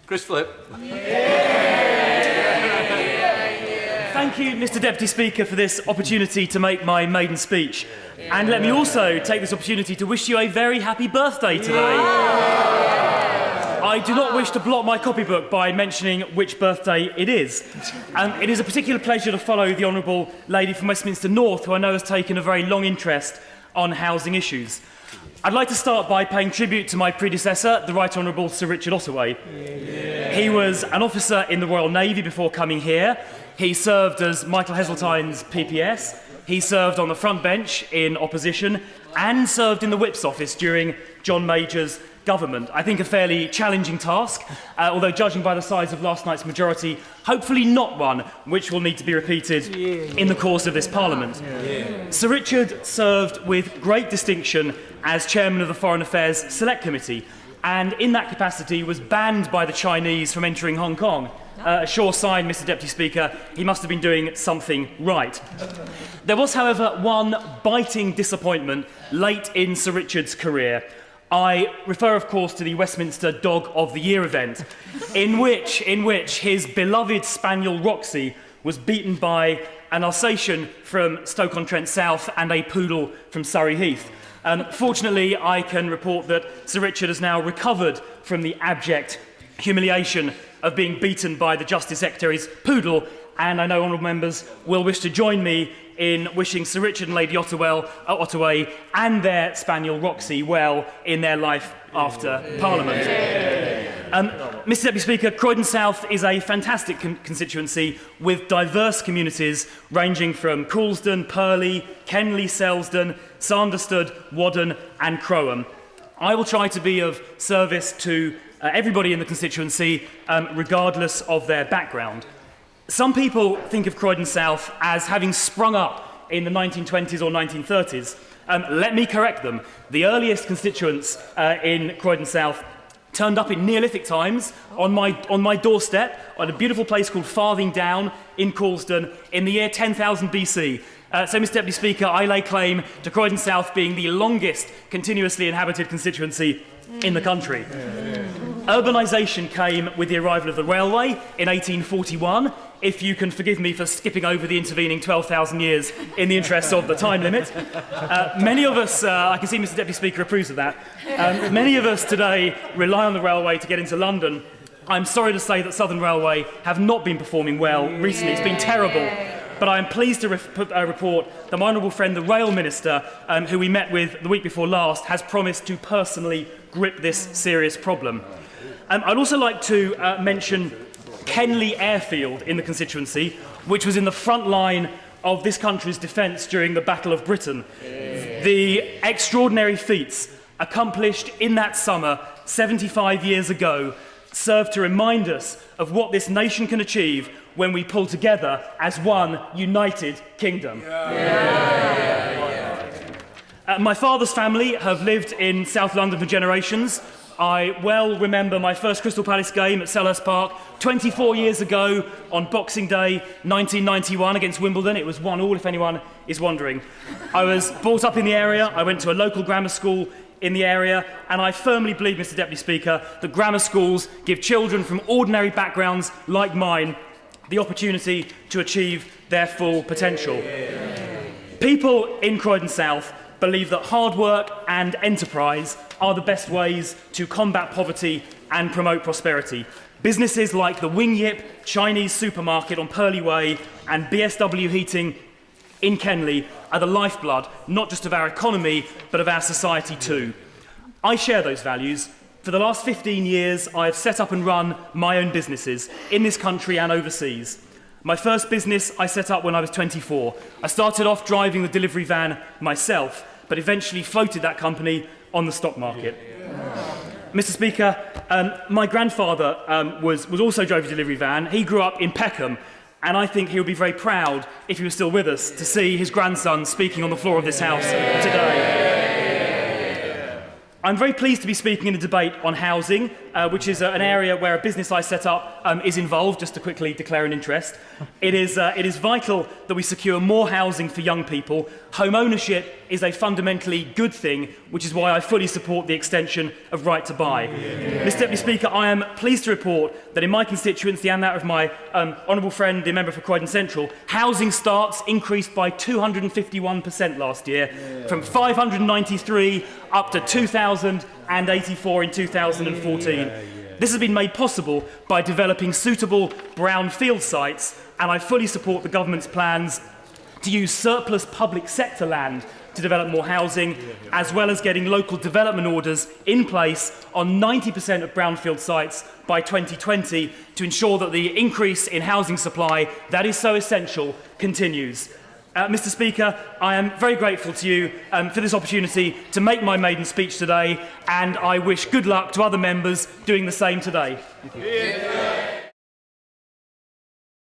Chris Philp. Thank you, Mr. Deputy Speaker, for this opportunity to make my maiden speech. And let me also take this opportunity to wish you a very happy birthday today. I do not wish to block my copybook by mentioning which birthday it is. It is a particular pleasure to follow the Honourable Lady from Westminster North, who I know has taken a very long interest on housing issues. I'd like to start by paying tribute to my predecessor, the Right Honourable Sir Richard Ottaway. He was an officer in the Royal Navy before coming here. He served as Michael Heseltine's PPS. He served on the front bench in opposition and served in the Whip's office during John Major's government. I think a fairly challenging task, although judging by the size of last night's majority, hopefully not one which will need to be repeated in the course of this Parliament. Sir Richard served with great distinction as chairman of the Foreign Affairs Select Committee, and in that capacity was banned by the Chinese from entering Hong Kong. A sure sign, Mr. Deputy Speaker, he must have been doing something right. There was, however, one biting disappointment late in Sir Richard's career. I refer, of course, to the Westminster Dog of the Year event, in which his beloved spaniel Roxy was beaten by an Alsatian from Stoke-on-Trent South and a poodle from Surrey Heath. Fortunately, I can report that Sir Richard has now recovered from the abject humiliation of being beaten by the Justice Secretary's poodle, and I know honourable members will wish to join me in wishing Sir Richard and Lady Ottaway and their spaniel Roxy well in their life after Parliament. Mr. Deputy Speaker, Croydon South is a fantastic constituency with diverse communities ranging from Coulsdon, Purley, Kenley, Selsdon, Sanderstead, Wadden and Crowham. I will try to be of service to everybody in the constituency, regardless of their background. Some people think of Croydon South as having sprung up in the 1920s or 1930s. Let me correct them. The earliest constituents in Croydon South turned up in Neolithic times on my doorstep at a beautiful place called Farthing Down in Coulsdon in the year 10,000 BC. So, Mr. Deputy Speaker, I lay claim to Croydon South being the longest continuously inhabited constituency in the country. Urbanisation came with the arrival of the railway in 1841, if you can forgive me for skipping over the intervening 12,000 years in the interest of the time limit. Many of us, I can see Mr. Deputy Speaker approves of that, many of us today rely on the railway to get into London. I'm sorry to say that Southern Railway have not been performing well recently. It's been terrible. But I am pleased to report that my honourable friend, the Rail Minister, who we met with the week before last, has promised to personally grip this serious problem. I'd also like to mention Kenley Airfield in the constituency, which was in the front line of this country's defence during the Battle of Britain. The extraordinary feats accomplished in that summer 75 years ago serve to remind us of what this nation can achieve when we pull together as one united kingdom. My father's family have lived in South London for generations. I well remember my first Crystal Palace game at Selhurst Park 24 years ago on Boxing Day 1991 against Wimbledon. It was 1-1, if anyone is wondering. I was brought up in the area. I went to a local grammar school in the area, and I firmly believe, Mr. Deputy Speaker, that grammar schools give children from ordinary backgrounds like mine the opportunity to achieve their full potential. People in Croydon South believe that hard work and enterprise are the best ways to combat poverty and promote prosperity. Businesses like the Wing Yip Chinese supermarket on Purley Way and BSW Heating in Kenley are the lifeblood, not just of our economy, but of our society too. I share those values. For the last 15 years, I have set up and run my own businesses in this country and overseas. My first business I set up when I was 24. I started off driving the delivery van myself, but eventually floated that company on the stock market. Mr. Speaker, my grandfather was also drove a delivery van. He grew up in Peckham, and I think he would be very proud, if he was still with us, to see his grandson speaking on the floor of this House today. I'm very pleased to be speaking in a debate on housing. which is an area where a business I set up is involved, just to quickly declare an interest. It is vital that we secure more housing for young people. Home ownership is a fundamentally good thing, which is why I fully support the extension of right to buy. Mr Deputy Speaker, I am pleased to report that in my constituency and that of my honourable friend, the member for Croydon Central, housing starts increased by 251% last year, from 593 up to 2,084 in 2014. This has been made possible by developing suitable brownfield sites, and I fully support the government's plans to use surplus public sector land to develop more housing, as well as getting local development orders in place on 90% of brownfield sites by 2020 to ensure that the increase in housing supply that is so essential continues. Mr Speaker, I am very grateful to you for this opportunity to make my maiden speech today, and I wish good luck to other members doing the same today. Thank you.